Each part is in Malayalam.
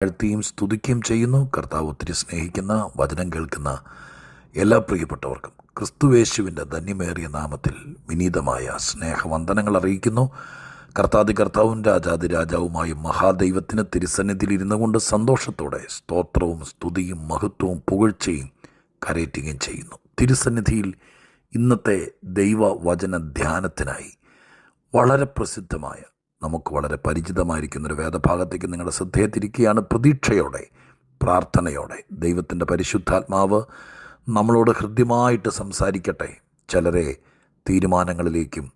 വാഴ്ത്തിയും സ്തുതിക്കുകയും ചെയ്യുന്നു. കർത്താവ് ഒത്തിരി സ്നേഹിക്കുന്ന വചനം കേൾക്കുന്ന എല്ലാ പ്രിയപ്പെട്ടവർക്കും ക്രിസ്തുവേശുവിൻ്റെ ധന്യമേറിയ നാമത്തിൽ വിനീതമായ സ്നേഹവന്ദനങ്ങൾ അറിയിക്കുന്നു. കർത്താവും രാജാവുമായ മഹാദൈവത്തിന് തിരുസന്നിധിയിൽ ഇരുന്നു കൊണ്ട് സന്തോഷത്തോടെ സ്തോത്രവും സ്തുതിയും മഹത്വവും പുകഴ്ചയും കരയറ്റുകയും ചെയ്യുന്നു. തിരുസന്നിധിയിൽ ഇന്നത്തെ ദൈവവചന ധ്യാനത്തിനായി വളരെ പ്രസിദ്ധമായ, നമുക്ക് വളരെ പരിചിതമായിരിക്കുന്നൊരു വേദഭാഗത്തേക്ക് നിങ്ങളുടെ ശ്രദ്ധയെ തിരിക്കുകയാണ്. പ്രതീക്ഷയോടെ, പ്രാർത്ഥനയോടെ ദൈവത്തിൻ്റെ പരിശുദ്ധാത്മാവ് നമ്മളോട് ഹൃദ്യമായിട്ട് സംസാരിക്കട്ടെ. ചിലരെ തീരുമാനങ്ങളിലേക്കും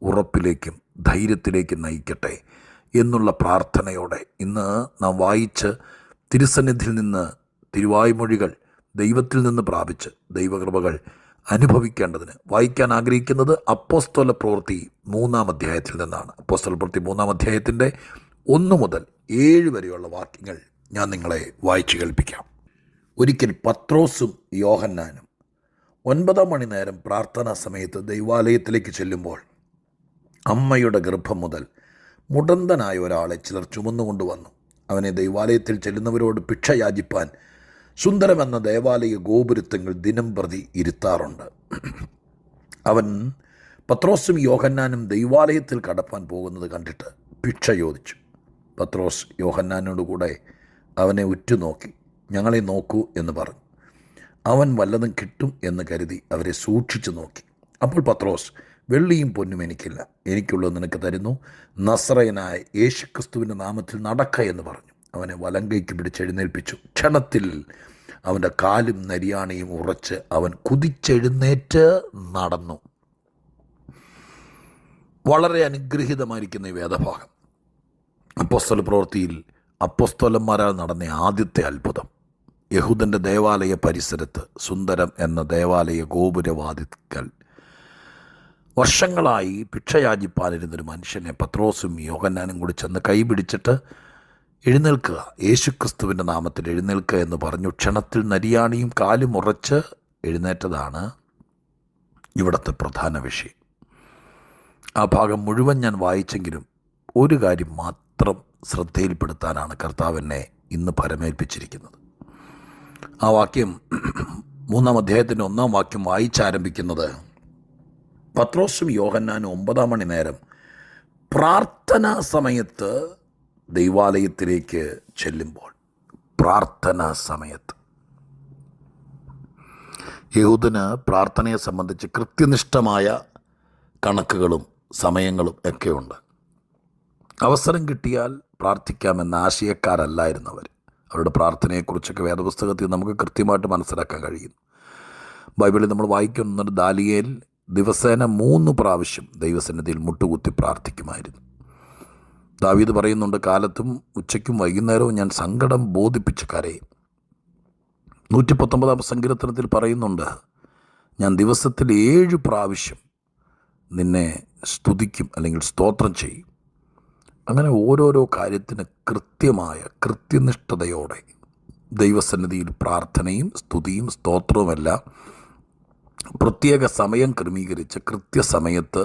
ഉറപ്പിലേക്കും ധൈര്യത്തിലേക്കും നയിക്കട്ടെ എന്നുള്ള പ്രാർത്ഥനയോടെ ഇന്ന് നാം വായിച്ച് തിരുസന്നിധിയിൽ നിന്ന് തിരുവായ്മൊഴികൾ ദൈവത്തിൽ നിന്ന് പ്രാപിച്ച് ദൈവകൃപകൾ അനുഭവിക്കേണ്ടതിന് വായിക്കാൻ ആഗ്രഹിക്കുന്നത് അപ്പോസ്തല പ്രവൃത്തി 3-ാം അധ്യായത്തിൽ നിന്നാണ്. അപ്പോസ്തല പ്രവൃത്തി 3-ാം അധ്യായത്തിൻ്റെ 1 മുതൽ 7 വരെയുള്ള വാക്യങ്ങൾ ഞാൻ നിങ്ങളെ വായിച്ചു കേൾപ്പിക്കാം. ഒരിക്കൽ പത്രോസും യോഹന്നാനും 9 മണി നേരം പ്രാർത്ഥനാ സമയത്ത് ദൈവാലയത്തിലേക്ക് ചെല്ലുമ്പോൾ അമ്മയുടെ ഗർഭം മുതൽ മുടന്തനായ ഒരാളെ ചിലർ ചുമന്നുകൊണ്ടുവന്നു. അവനെ ദൈവാലയത്തിൽ ചെല്ലുന്നവരോട് ഭിക്ഷ യാചിപ്പാൻ സുന്ദരമെന്ന ദേവാലയ ഗോപുരത്വങ്ങൾ ദിനം പ്രതി ഇരുത്താറുണ്ട്. അവൻ പത്രോസും യോഹന്നാനും ദൈവാലയത്തിൽ കടപ്പാൻ പോകുന്നത് കണ്ടിട്ട് ഭിക്ഷ ചോദിച്ചു. പത്രോസ് യോഹന്നാനോടുകൂടെ അവനെ ഉറ്റുനോക്കി, ഞങ്ങളെ നോക്കൂ എന്ന് പറഞ്ഞു. അവൻ വല്ലതും കിട്ടും എന്ന് കരുതി അവരെ സൂക്ഷിച്ചു നോക്കി. അപ്പോൾ പത്രോസ്, വെള്ളിയും പൊന്നും എനിക്കില്ല, എനിക്കുള്ളത് നിനക്ക് തരുന്നു, നസറയനായ യേശുക്രിസ്തുവിൻ്റെ നാമത്തിൽ നടക്ക എന്ന് പറഞ്ഞു. അവനെ വലങ്കയ്ക്ക് പിടിച്ചെഴുന്നേൽപ്പിച്ചു. ക്ഷണത്തിൽ അവൻ്റെ കാലും നരിയാണിയും ഉറച്ച് അവൻ കുതിച്ചെഴുന്നേറ്റ് നടന്നു. വളരെ അനുഗ്രഹീതമായിരിക്കുന്ന ഈ വേദഭാഗം അപ്പോസ്തല പ്രവൃത്തിയിൽ അപ്പോസ്തലന്മാരാൽ നടന്ന ആദ്യത്തെ അത്ഭുതം. യഹൂദൻ്റെ ദേവാലയ പരിസരത്ത് സുന്ദരം എന്ന ദേവാലയ ഗോപുരവാതിൽക്കൽ വർഷങ്ങളായി ഭിക്ഷയാചിപ്പാനിരുന്നൊരു മനുഷ്യനെ പത്രോസും യോഹന്നാനും കൂടി ചെന്ന് കൈപിടിച്ചിട്ട് എഴുന്നേൽക്കുക, യേശുക്രിസ്തുവിൻ്റെ നാമത്തിൽ എഴുന്നേൽക്കുക എന്ന് പറഞ്ഞു. ക്ഷണത്തിൽ നരിയാണിയും കാലും ഉറച്ച് എഴുന്നേറ്റതാണ് ഇവിടുത്തെ പ്രധാന വിഷയം. ആ ഭാഗം മുഴുവൻ ഞാൻ വായിച്ചെങ്കിലും ഒരു കാര്യം മാത്രം ശ്രദ്ധയിൽപ്പെടുത്താനാണ് കർത്താവ് എന്നെ ഇന്ന് പരമേൽപ്പിച്ചിരിക്കുന്നത്. ആ വാക്യം 3-ാം അധ്യായത്തിൻ്റെ 1-ാം വാക്യം വായിച്ചാരംഭിക്കുന്നത്, പത്രോസും യോഹന്നാനും 9 മണി നേരം പ്രാർത്ഥനാ സമയത്ത് ദൈവാലയത്തിലേക്ക് ചെല്ലുമ്പോൾ. പ്രാർത്ഥനാ സമയത്ത് യഹൂദന് പ്രാർത്ഥനയെ സംബന്ധിച്ച് കൃത്യനിഷ്ഠമായ കണക്കുകളും സമയങ്ങളും ഒക്കെയുണ്ട്. അവസരം കിട്ടിയാൽ പ്രാർത്ഥിക്കാമെന്ന ആശയക്കാരല്ലായിരുന്നവർ. അവരുടെ പ്രാർത്ഥനയെക്കുറിച്ചൊക്കെ വേദപുസ്തകത്തിൽ നമുക്ക് കൃത്യമായിട്ട് മനസ്സിലാക്കാൻ കഴിയുന്നു. ബൈബിളിൽ നമ്മൾ വായിക്കുന്നുണ്ട്, ദാനിയേൽ ദിവസേന 3 പ്രാവശ്യം ദൈവസന്നിധിയിൽ മുട്ടുകുത്തി പ്രാർത്ഥിക്കുമായിരുന്നു. ദാവീദ് പറയുന്നുണ്ട്, കാലത്തും ഉച്ചയ്ക്കും വൈകുന്നേരവും ഞാൻ സങ്കടം ബോധിപ്പിച്ച് കരയും. 119-ാം സങ്കീർത്തനത്തിൽ പറയുന്നുണ്ട്, ഞാൻ ദിവസത്തിൽ 7 പ്രാവശ്യം നിന്നെ സ്തുതിക്കും അല്ലെങ്കിൽ സ്തോത്രം ചെയ്യും. അങ്ങനെ ഓരോരോ കാര്യത്തിന് കൃത്യനിഷ്ഠതയോടെ ദൈവസന്നിധിയിൽ പ്രാർത്ഥനയും സ്തുതിയും സ്തോത്രവുമെല്ലാം പ്രത്യേക സമയം ക്രമീകരിച്ച് കൃത്യസമയത്ത്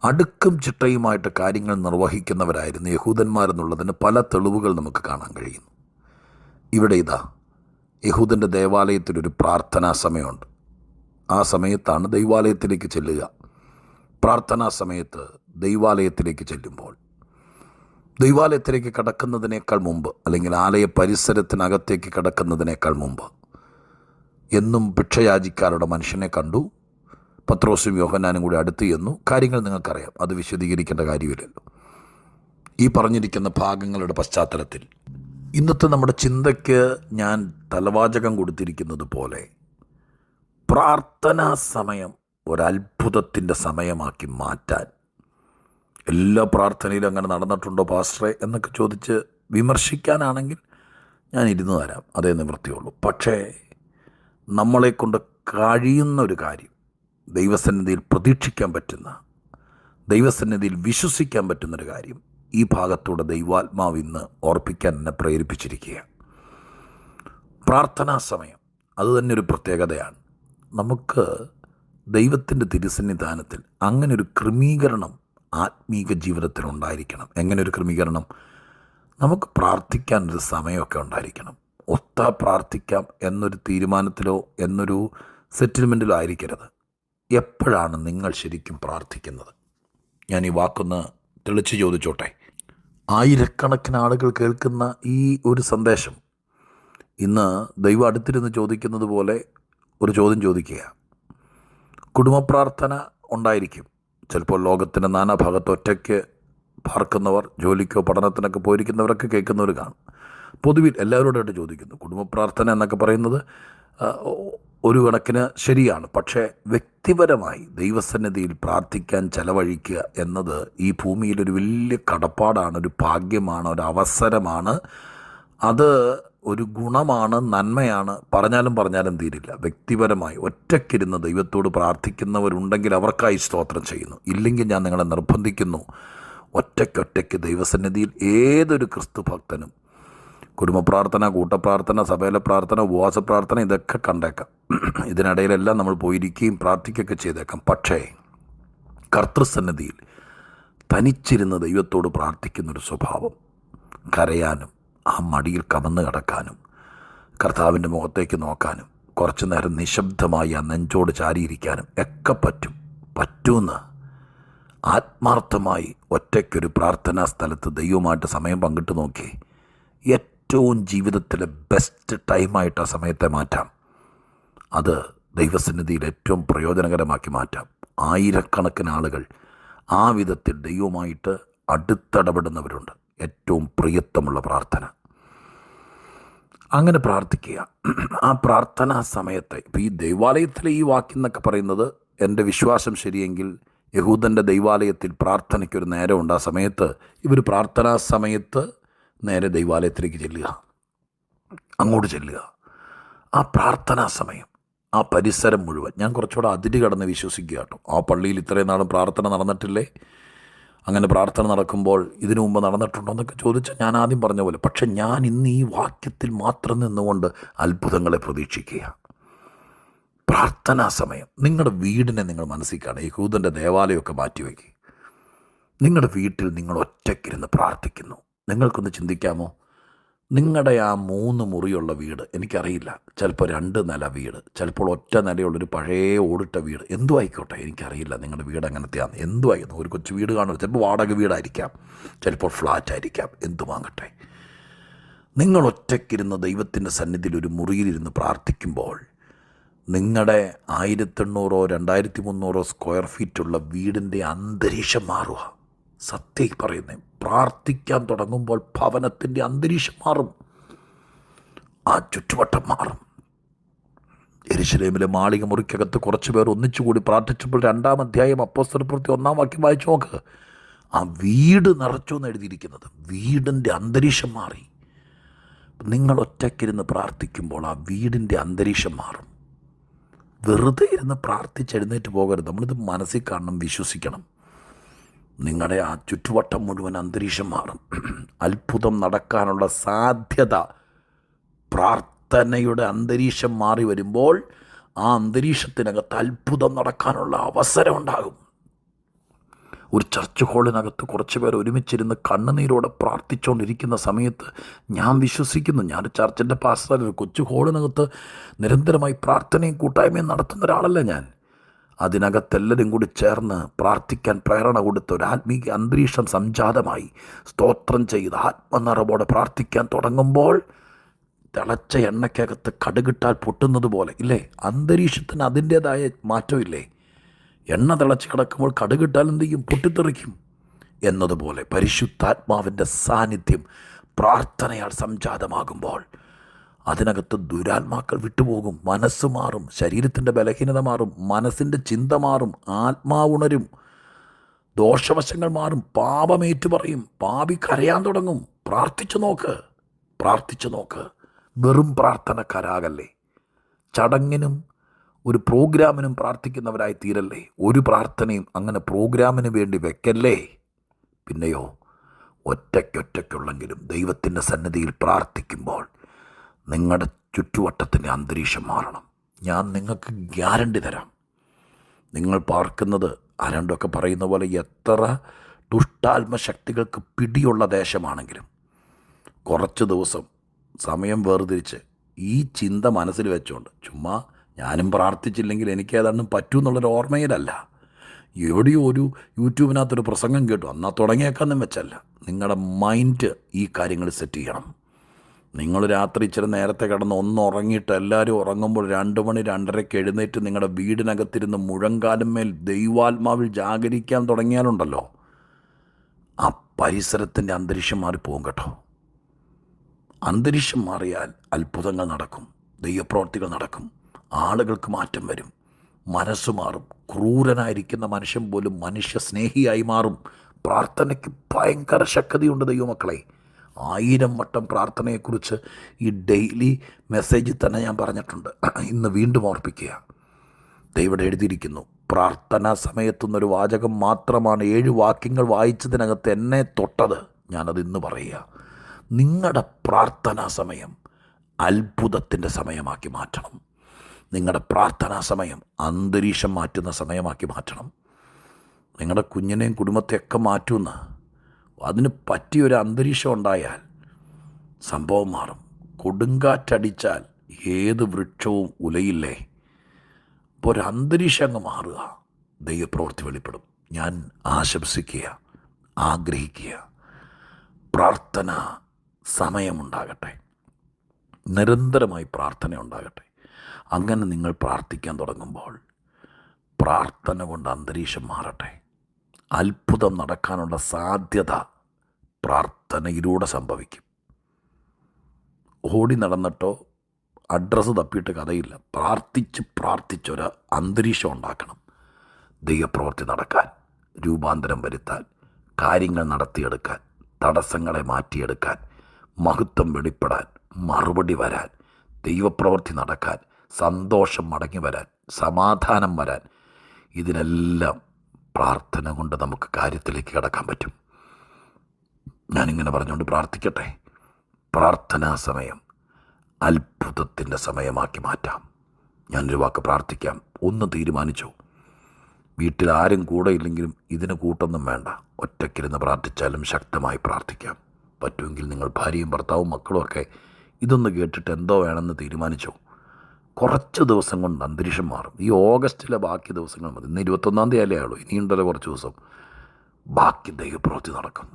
അടുക്കും ചിട്ടയുമായിട്ട് കാര്യങ്ങൾ നിർവഹിക്കുന്നവരായിരുന്നു യഹൂദന്മാരെന്നുള്ളതിന് പല തെളിവുകൾ നമുക്ക് കാണാൻ കഴിയുന്നു. ഇവിടെ ഇതാ, യഹൂദൻ്റെ ദേവാലയത്തിലൊരു പ്രാർത്ഥനാ സമയമുണ്ട്. ആ സമയത്താണ് ദൈവാലയത്തിലേക്ക് ചെല്ലുക. പ്രാർത്ഥനാ സമയത്ത് ദൈവാലയത്തിലേക്ക് ചെല്ലുമ്പോൾ ദൈവാലയത്തിലേക്ക് കടക്കുന്നതിനേക്കാൾ മുമ്പ്, അല്ലെങ്കിൽ ആലയ പരിസരത്തിനകത്തേക്ക് കടക്കുന്നതിനേക്കാൾ മുമ്പ് എന്നും ഭിക്ഷയാചിക്കാരുടെ മനുഷ്യനെ കണ്ടു. പത്രോസും യോഹന്നാനും കൂടി അടുത്ത് ചെന്നു. കാര്യങ്ങൾ നിങ്ങൾക്കറിയാം, അത് വിശദീകരിക്കേണ്ട കാര്യമില്ലല്ലോ. ഈ പറഞ്ഞിരിക്കുന്ന ഭാഗങ്ങളുടെ പശ്ചാത്തലത്തിൽ ഇന്നത്തെ നമ്മുടെ ചിന്തയ്ക്ക് ഞാൻ തലവാചകം കൊടുത്തിരിക്കുന്നത് പോലെ പ്രാർത്ഥനാ സമയം ഒരത്ഭുതത്തിൻ്റെ സമയമാക്കി മാറ്റാൻ. എല്ലാ പ്രാർത്ഥനയിലും അങ്ങനെ നടന്നിട്ടുണ്ടോ പാസ്റ്ററെ എന്നൊക്കെ ചോദിച്ച് വിമർശിക്കാനാണെങ്കിൽ ഞാൻ ഇരുന്ന് തരാം, അതേ നിവൃത്തിയുള്ളൂ. പക്ഷേ നമ്മളെക്കൊണ്ട് കഴിയുന്ന ഒരു കാര്യം, ദൈവസന്നിധിയിൽ പ്രതീക്ഷിക്കാൻ പറ്റുന്ന, ദൈവസന്നിധിയിൽ വിശ്വസിക്കാൻ പറ്റുന്നൊരു കാര്യം ഈ ഭാഗത്തൂടെ ദൈവാത്മാവ് ഇന്ന് ഓർപ്പിക്കാൻ എന്നെ പ്രേരിപ്പിച്ചിരിക്കുകയാണ്. പ്രാർത്ഥനാ സമയം അത് തന്നെ ഒരു പ്രത്യേകതയാണ്. നമുക്ക് ദൈവത്തിൻ്റെ തിരുസന്നിധാനത്തിൽ അങ്ങനെ ഒരു ക്രമീകരണം ആത്മീക ജീവിതത്തിൽ ഉണ്ടായിരിക്കണം. എങ്ങനെ ഒരു ക്രമീകരണം? നമുക്ക് പ്രാർത്ഥിക്കാനൊരു സമയമൊക്കെ ഉണ്ടായിരിക്കണം. പ്രാർത്ഥിക്കാം എന്നൊരു തീരുമാനത്തിലോ എന്നൊരു സെറ്റിൽമെൻറ്റിലോ ആയിരിക്കരുത്. എപ്പോഴാണ് നിങ്ങൾ ശരിക്കും പ്രാർത്ഥിക്കുന്നത്? ഞാൻ ഈ വാക്കൊന്ന് തെളിച്ച് ചോദിച്ചോട്ടെ. ആയിരക്കണക്കിന് ആളുകൾ കേൾക്കുന്ന ഈ ഒരു സന്ദേശം ഇന്ന് ദൈവം അടുത്തിരുന്ന് ചോദിക്കുന്നത് പോലെ ഒരു ചോദ്യം ചോദിക്കുക. കുടുംബ പ്രാർത്ഥന ഉണ്ടായിരിക്കും. ചിലപ്പോൾ ലോകത്തിൻ്റെ നാനാഭാഗത്ത് ഒറ്റയ്ക്ക് പാർക്കുന്നവർ, ജോലിക്കോ പഠനത്തിനൊക്കെ പോയിരിക്കുന്നവരൊക്കെ കേൾക്കുന്നവർ കാണും. പൊതുവിൽ എല്ലാവരോടായിട്ട് ചോദിക്കുന്നു. കുടുംബ പ്രാർത്ഥന എന്നൊക്കെ പറയുന്നത് ഒരു കണക്കിന് ശരിയാണ്. പക്ഷേ വ്യക്തിപരമായി ദൈവസന്നിധിയിൽ പ്രാർത്ഥിക്കാൻ ചെലവഴിക്കുക എന്നത് ഈ ഭൂമിയിലൊരു വലിയ കടപ്പാടാണ്, ഒരു ഭാഗ്യമാണ്, ഒരു അവസരമാണ്. അത് ഒരു ഗുണമാണ്, നന്മയാണ്. പറഞ്ഞാലും തീരില്ല. വ്യക്തിപരമായി ഒറ്റയ്ക്കിരുന്ന് ദൈവത്തോട് പ്രാർത്ഥിക്കുന്നവരുണ്ടെങ്കിൽ അവർക്കായി സ്തോത്രം ചെയ്യുന്നു. ഇല്ലെങ്കിൽ ഞാൻ നിങ്ങളെ നിർബന്ധിക്കുന്നു, ഒറ്റയ്ക്കൊറ്റയ്ക്ക് ദൈവസന്നിധിയിൽ ഏതൊരു ക്രിസ്തു ഭക്തനും കുടുംബ പ്രാർത്ഥന, കൂട്ടപ്രാർത്ഥന, സഭയിലെ പ്രാർത്ഥന, ഉപവാസ പ്രാർത്ഥന ഇതൊക്കെ കണ്ടേക്കാം. ഇതിനിടയിലെല്ലാം നമ്മൾ പോയിരിക്കുകയും പ്രാർത്ഥിക്കുകയൊക്കെ ചെയ്തേക്കാം. പക്ഷേ കർത്തൃസന്നിധിയിൽ തനിച്ചിരുന്ന് ദൈവത്തോട് പ്രാർത്ഥിക്കുന്നൊരു സ്വഭാവം, കരയാനും ആ മടിയിൽ കമന്ന് കിടക്കാനും കർത്താവിൻ്റെ മുഖത്തേക്ക് നോക്കാനും കുറച്ചു നേരം നിശബ്ദമായി ആ നെഞ്ചോട് ചാരിയിരിക്കാനും ഒക്കെ പറ്റുമെന്ന് ആത്മാർത്ഥമായി ഒറ്റയ്ക്കൊരു പ്രാർത്ഥനാ സ്ഥലത്ത് ദൈവമായിട്ട് സമയം പങ്കിട്ട് നോക്കി ഏറ്റവും ജീവിതത്തിലെ ബെസ്റ്റ് ടൈമായിട്ട് ആ സമയത്തെ മാറ്റാം. അത് ദൈവസന്നിധിയിൽ ഏറ്റവും പ്രയോജനകരമാക്കി മാറ്റാം. ആയിരക്കണക്കിന് ആളുകൾ ആ വിധത്തിൽ ദൈവമായിട്ട് അടുത്തിടപെടുന്നവരുണ്ട്. ഏറ്റവും പ്രിയത്വമുള്ള പ്രാർത്ഥന. അങ്ങനെ പ്രാർത്ഥിക്കുക. ആ പ്രാർത്ഥനാ സമയത്തെ ഇപ്പോൾ ഈ ദൈവാലയത്തിലെ ഈ വാക്യം എന്നൊക്കെ പറയുന്നത്, എൻ്റെ വിശ്വാസം ശരിയെങ്കിൽ യഹൂദൻ്റെ ദൈവാലയത്തിൽ പ്രാർത്ഥനയ്ക്കൊരു നേരമുണ്ട്. ആ സമയത്ത് ഇവർ പ്രാർത്ഥനാ സമയത്ത് നേരെ ദൈവാലയത്തിലേക്ക് ചെല്ലുക, അങ്ങോട്ട് ചെല്ലുക. ആ പ്രാർത്ഥനാ സമയം, ആ പരിസരം മുഴുവൻ, ഞാൻ കുറച്ചുകൂടെ അതിര് കടന്ന് വിശ്വസിക്കുക കേട്ടോ. ആ പള്ളിയിൽ ഇത്രയും നാളും പ്രാർത്ഥന നടന്നിട്ടില്ലേ? അങ്ങനെ പ്രാർത്ഥന നടക്കുമ്പോൾ ഇതിനു മുമ്പ് നടന്നിട്ടുണ്ടോ എന്നൊക്കെ ചോദിച്ചാൽ ഞാൻ ആദ്യം പറഞ്ഞ പോലെ. പക്ഷെ ഞാൻ ഇന്ന് ഈ വാക്യത്തിൽ മാത്രം നിന്നുകൊണ്ട് അത്ഭുതങ്ങളെ പ്രതീക്ഷിക്കുക. പ്രാർത്ഥനാ സമയം നിങ്ങളുടെ വീടിനെ നിങ്ങൾ മനസ്സിൽ കാണുക. യഹൂദൻ്റെ ദേവാലയമൊക്കെ മാറ്റിവെക്കുക. നിങ്ങളുടെ വീട്ടിൽ നിങ്ങൾ ഒറ്റയ്ക്കിരുന്ന് പ്രാർത്ഥിക്കുന്നു. നിങ്ങൾക്കൊന്ന് ചിന്തിക്കാമോ? നിങ്ങളുടെ ആ 3 മുറിയുള്ള വീട്, എനിക്കറിയില്ല, ചിലപ്പോൾ 2 നില വീട്, ചിലപ്പോൾ ഒറ്റ നിലയുള്ളൊരു പഴയ ഓടിട്ട വീട്, എന്തു ആയിക്കോട്ടെ, എനിക്കറിയില്ല നിങ്ങളുടെ വീട് എങ്ങനത്തെയാണ്, എന്തുമായിരുന്നു. ഒരു കൊച്ചു വീട് കാണുമോ? ചിലപ്പോൾ വാടക വീടായിരിക്കാം, ചിലപ്പോൾ ഫ്ലാറ്റ് ആയിരിക്കാം, എന്തുമാകട്ടെ. നിങ്ങൾ ഒറ്റയ്ക്കിരുന്ന് ദൈവത്തിൻ്റെ സന്നിധിയിൽ ഒരു മുറിയിലിരുന്ന് പ്രാർത്ഥിക്കുമ്പോൾ നിങ്ങളുടെ 1800 2300 സ്ക്വയർ ഫീറ്റുള്ള വീടിൻ്റെ അന്തരീക്ഷം മാറുക. സത്യം പറയുന്നേ, പ്രാർത്ഥിക്കാൻ തുടങ്ങുമ്പോൾ ഭവനത്തിൻ്റെ അന്തരീക്ഷം മാറും, ആ ചുറ്റുവട്ടം മാറും. യെരൂശലേമിലെ മാളിക മുറിക്കകത്ത് കുറച്ച് പേർ ഒന്നിച്ചുകൂടി പ്രാർത്ഥിച്ചപ്പോൾ 2-ാം അധ്യായം അപ്പോസ്തലപ്രവൃത്തി 1-ാം വാക്യം വായിച്ചു നോക്ക്. ആ വീട് നിറച്ചു എന്ന് എഴുതിയിരിക്കുന്നത്. വീടിൻ്റെ അന്തരീക്ഷം മാറി. നിങ്ങൾ ഒറ്റയ്ക്കിരുന്ന് പ്രാർത്ഥിക്കുമ്പോൾ ആ വീടിൻ്റെ അന്തരീക്ഷം മാറും. വെറുതെ ഇരുന്ന് പ്രാർത്ഥിച്ചെഴുന്നേറ്റ് പോകരുത്. നമ്മളിത് മനസ്സിൽ കാണണം, വിശ്വസിക്കണം. നിങ്ങളുടെ ആ ചുറ്റുവട്ടം മുഴുവൻ അന്തരീക്ഷം മാറും. അത്ഭുതം നടക്കാനുള്ള സാധ്യത, പ്രാർത്ഥനയുടെ അന്തരീക്ഷം മാറി വരുമ്പോൾ ആ അന്തരീക്ഷത്തിനകത്ത് അത്ഭുതം നടക്കാനുള്ള അവസരം ഉണ്ടാകും. ഒരു ചർച്ച് ഹാളിനകത്ത് കുറച്ച് പേർ ഒരുമിച്ചിരുന്ന് കണ്ണുനീരോടെ പ്രാർത്ഥിച്ചുകൊണ്ടിരിക്കുന്ന സമയത്ത് ഞാൻ വിശ്വസിക്കുന്നു, ഞാൻ ചർച്ചിൻ്റെ പാസ്റ്റർ, ഒരു കൊച്ചു ഹാളിനകത്ത് നിരന്തരമായി പ്രാർത്ഥനയും കൂട്ടായ്മയും നടത്തുന്ന ഒരാളല്ല ഞാൻ. അതിനകത്തെല്ലാവരും കൂടി ചേർന്ന് പ്രാർത്ഥിക്കാൻ പ്രേരണ കൊടുത്ത ഒരു ആത്മീയ അന്തരീക്ഷം സംജാതമായി സ്തോത്രം ചെയ്ത് ആത്മനിറവോടെ പ്രാർത്ഥിക്കാൻ തുടങ്ങുമ്പോൾ തിളച്ച എണ്ണയ്ക്കകത്ത് കടുകിട്ടാൽ പൊട്ടുന്നത് പോലെ ഇല്ലേ, അന്തരീക്ഷത്തിന് അതിൻ്റേതായ മാറ്റമില്ലേ? എണ്ണ തിളച്ച് കിടക്കുമ്പോൾ കടുകിട്ടാൽ എന്ത് ചെയ്യും? പൊട്ടിത്തെറിക്കും. എന്നതുപോലെ പരിശുദ്ധാത്മാവിൻ്റെ സാന്നിധ്യം പ്രാർത്ഥനയാൽ സംജാതമാകുമ്പോൾ അതിനകത്ത് ദുരാത്മാക്കൾ വിട്ടുപോകും, മനസ്സ് മാറും, ശരീരത്തിൻ്റെ ബലഹീനത മാറും, മനസ്സിൻ്റെ ചിന്ത മാറും, ആത്മാവുണരും, ദോഷവശങ്ങൾ മാറും, പാപമേറ്റു പറയും, പാപി കരയാൻ തുടങ്ങും. പ്രാർത്ഥിച്ചു നോക്ക്. വെറും പ്രാർത്ഥനക്കാരാകല്ലേ. ചടങ്ങിനും ഒരു പ്രോഗ്രാമിനും പ്രാർത്ഥിക്കുന്നവരായി തീരല്ലേ. ഒരു പ്രാർത്ഥനയും അങ്ങനെ പ്രോഗ്രാമിന് വേണ്ടി വെക്കല്ലേ. പിന്നെയോ ഒറ്റയ്ക്കൊറ്റയ്ക്കുള്ളെങ്കിലും ദൈവത്തിൻ്റെ സന്നിധിയിൽ പ്രാർത്ഥിക്കുമ്പോൾ നിങ്ങളുടെ ചുറ്റുവട്ടത്തിൻ്റെ അന്തരീക്ഷം മാറണം. ഞാൻ നിങ്ങൾക്ക് ഗ്യാരണ്ടി തരാം. നിങ്ങൾ പാർക്കുന്നത് ആരണ്ടൊക്കെ പറയുന്ന പോലെ എത്ര ദുഷ്ടാത്മശക്തികൾക്ക് പിടിയുള്ള ദേശമാണെങ്കിലും കുറച്ച് ദിവസം സമയം വേർതിരിച്ച് ഈ ചിന്ത മനസ്സിൽ വെച്ചുകൊണ്ട്, ചുമ്മാ ഞാനും പ്രാർത്ഥിച്ചില്ലെങ്കിൽ എനിക്ക് ഏതാണ്ടും പറ്റൂ എന്നുള്ളൊരു ഓർമ്മയിലല്ല, എവിടെയോ ഒരു യൂട്യൂബിനകത്തൊരു പ്രസംഗം കേട്ടു എന്നാൽ തുടങ്ങിയേക്കാന്നും വെച്ചല്ല. നിങ്ങളുടെ മൈൻഡ് ഈ കാര്യങ്ങൾ സെറ്റ് ചെയ്യണം. നിങ്ങൾ രാത്രി ഇച്ചിരി നേരത്തെ കിടന്ന് ഉറങ്ങിയിട്ട് എല്ലാവരും ഉറങ്ങുമ്പോൾ 2 മണി 2:30 എഴുന്നേറ്റ് നിങ്ങളുടെ വീടിനകത്തിരുന്ന് മുഴങ്കാലും മേൽ ദൈവാത്മാവിൽ ജാഗരിക്കാൻ തുടങ്ങിയാലുണ്ടല്ലോ, ആ പരിസരത്തിൻ്റെ അന്തരീക്ഷം മാറിപ്പോകും കേട്ടോ. അന്തരീക്ഷം മാറിയാൽ അത്ഭുതങ്ങൾ നടക്കും, ദൈവപ്രവർത്തികൾ നടക്കും, ആളുകൾക്ക് മാറ്റം വരും, മനസ്സ് മാറും. ക്രൂരനായിരിക്കുന്ന മനുഷ്യൻ പോലും മനുഷ്യ സ്നേഹിയായി മാറും. പ്രാർത്ഥനയ്ക്ക് ഭയങ്കര ശക്തിയുണ്ട് ദൈവമക്കളെ. 1000 വട്ടം പ്രാർത്ഥനയെക്കുറിച്ച് ഈ ഡെയിലി മെസ്സേജിൽ തന്നെ ഞാൻ പറഞ്ഞിട്ടുണ്ട്. ഇന്ന് വീണ്ടും ഓർപ്പിക്കുക. ദൈവം എഴുതിയിരിക്കുന്നു, പ്രാർത്ഥനാ സമയത്തുനിന്നൊരു വാചകം മാത്രമാണ് 7 വാക്യങ്ങൾ വായിച്ചതിനകത്ത് എന്നെ തൊട്ടത്. ഞാനത് ഇന്ന് പറയുക. നിങ്ങളുടെ പ്രാർത്ഥനാ സമയം അത്ഭുതത്തിൻ്റെ സമയമാക്കി മാറ്റണം. നിങ്ങളുടെ പ്രാർത്ഥനാ സമയം അന്തരീക്ഷം മാറ്റുന്ന സമയമാക്കി മാറ്റണം. നിങ്ങളുടെ കുഞ്ഞിനെയും കുടുംബത്തെയൊക്കെ മാറ്റുമെന്ന്, അതിന് പറ്റിയൊരു അന്തരീക്ഷം ഉണ്ടായാൽ സംഭവം മാറും. കൊടുങ്കാറ്റടിച്ചാൽ ഏത് വൃക്ഷവും ഉലയില്ലേ? അപ്പോൾ ഒരു അന്തരീക്ഷം അങ്ങ് മാറുക, ദൈവപ്രവൃത്തി വെളിപ്പെടും. ഞാൻ ആശംസിക്കുക, ആഗ്രഹിക്കുക, പ്രാർത്ഥന സമയമുണ്ടാകട്ടെ, നിരന്തരമായി പ്രാർത്ഥന ഉണ്ടാകട്ടെ. അങ്ങനെ നിങ്ങൾ പ്രാർത്ഥിക്കാൻ തുടങ്ങുമ്പോൾ പ്രാർത്ഥന കൊണ്ട് അന്തരീക്ഷം മാറട്ടെ. അത്ഭുതം നടക്കാനുള്ള സാധ്യത പ്രാർത്ഥനയിലൂടെ സംഭവിക്കും. ഓടി നടന്നിട്ടോ അഡ്രസ്സ് തപ്പിയിട്ട് കഥയില്ല. പ്രാർത്ഥിച്ചൊരു അന്തരീക്ഷം ഉണ്ടാക്കണം. ദൈവപ്രവൃത്തി നടക്കാൻ, രൂപാന്തരം വരുത്താൻ, കാര്യങ്ങൾ നടത്തിയെടുക്കാൻ, തടസ്സങ്ങളെ മാറ്റിയെടുക്കാൻ, മഹത്വം വെളിപ്പെടാൻ, മറുപടി വരാൻ, ദൈവപ്രവൃത്തി നടക്കാൻ, സന്തോഷം മടങ്ങി വരാൻ, സമാധാനം വരാൻ, ഇതിനെല്ലാം പ്രാർത്ഥന കൊണ്ട് നമുക്ക് കാര്യത്തിലേക്ക് കടക്കാൻ പറ്റും. ഞാനിങ്ങനെ പറഞ്ഞുകൊണ്ട് പ്രാർത്ഥിക്കട്ടെ. പ്രാർത്ഥനാ സമയം അത്ഭുതത്തിൻ്റെ സമയമാക്കി മാറ്റാം. ഞാനൊരു വാക്ക് പ്രാർത്ഥിക്കാം. ഒന്ന് തീരുമാനിച്ചു, വീട്ടിൽ ആരും കൂടെ ഇല്ലെങ്കിലും ഇതിന് കൂട്ടൊന്നും വേണ്ട, ഒറ്റയ്ക്കിരുന്ന് പ്രാർത്ഥിച്ചാലും ശക്തമായി പ്രാർത്ഥിക്കാം. പറ്റുമെങ്കിൽ നിങ്ങൾ ഭാര്യയും ഭർത്താവും മക്കളും ഒക്കെ ഇതൊന്ന് കേട്ടിട്ട് എന്തോ വേണമെന്ന് തീരുമാനിച്ചു. കുറച്ച് ദിവസം കൊണ്ട് അന്തരീക്ഷം മാറും. ഈ ഓഗസ്റ്റിലെ ബാക്കി ദിവസങ്ങൾ മതി. ഇന്ന് 21-ാം തീയതി ആയുള്ളൂ, ഇനിയുണ്ടല്ലോ കുറച്ച് ദിവസം. ബാക്കി ദൈവപ്രവൃത്തി നടക്കും,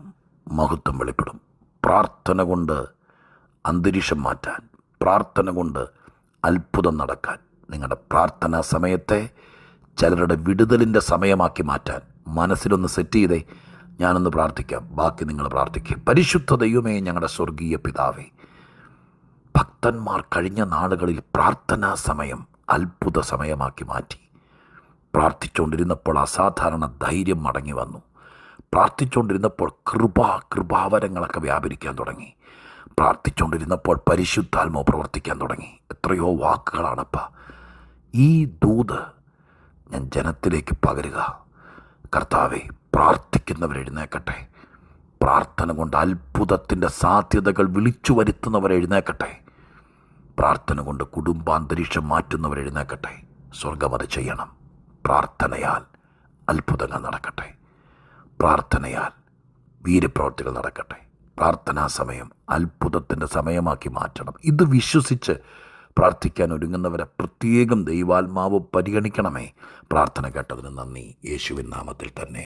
മഹത്വം വെളിപ്പെടും. പ്രാർത്ഥന കൊണ്ട് അന്തരീക്ഷം മാറ്റാൻ, പ്രാർത്ഥന കൊണ്ട് അത്ഭുതം നടക്കാൻ, നിങ്ങളുടെ പ്രാർത്ഥനാ സമയത്തെ ചിലരുടെ വിടുതലിൻ്റെ സമയമാക്കി മാറ്റാൻ മനസ്സിലൊന്ന് സെറ്റ് ചെയ്തേ. ഞാനൊന്ന് പ്രാർത്ഥിക്കാം, ബാക്കി നിങ്ങൾ പ്രാർത്ഥിക്കുക. പരിശുദ്ധ ദൈവമേ, ഞങ്ങളുടെ സ്വർഗീയ പിതാവേ, ഭക്തന്മാർ കഴിഞ്ഞ നാളുകളിൽ പ്രാർത്ഥനാ സമയം അത്ഭുത സമയമാക്കി മാറ്റി. പ്രാർത്ഥിച്ചുകൊണ്ടിരുന്നപ്പോൾ അസാധാരണ ധൈര്യം മടങ്ങി വന്നു. പ്രാർത്ഥിച്ചുകൊണ്ടിരുന്നപ്പോൾ കൃപാവരങ്ങളൊക്കെ വ്യാപരിക്കാൻ തുടങ്ങി. പ്രാർത്ഥിച്ചുകൊണ്ടിരുന്നപ്പോൾ പരിശുദ്ധാത്മാവ് പ്രവർത്തിക്കാൻ തുടങ്ങി. എത്രയോ വാക്കുകളാണപ്പ. ഈ ദൂത് ഞാൻ ജനത്തിലേക്ക് പകരുക. കർത്താവേ, പ്രാർത്ഥിക്കുന്നവരെഴുന്നേക്കട്ടെ. പ്രാർത്ഥന കൊണ്ട് അത്ഭുതത്തിൻ്റെ സാധ്യതകൾ വിളിച്ചു വരുത്തുന്നവരെഴുന്നേക്കട്ടെ. പ്രാർത്ഥന കൊണ്ട് കുടുംബാന്തരീക്ഷം മാറ്റുന്നവരെഴുന്നേക്കട്ടെ. സ്വർഗം അത് ചെയ്യണം. പ്രാർത്ഥനയാൽ അത്ഭുതങ്ങൾ നടക്കട്ടെ. പ്രാർത്ഥനയാൽ വീര്യപ്രവർത്തികൾ നടക്കട്ടെ. പ്രാർത്ഥനാ സമയം അത്ഭുതത്തിൻ്റെ സമയമാക്കി മാറ്റണം. ഇത് വിശ്വസിച്ച് പ്രാർത്ഥിക്കാൻ ഒരുങ്ങുന്നവരെ പ്രത്യേകം ദൈവാത്മാവ് പരിഗണിക്കണമേ. പ്രാർത്ഥന കേട്ടതിന് നന്ദി. യേശുവിൻ നാമത്തിൽ തന്നെ.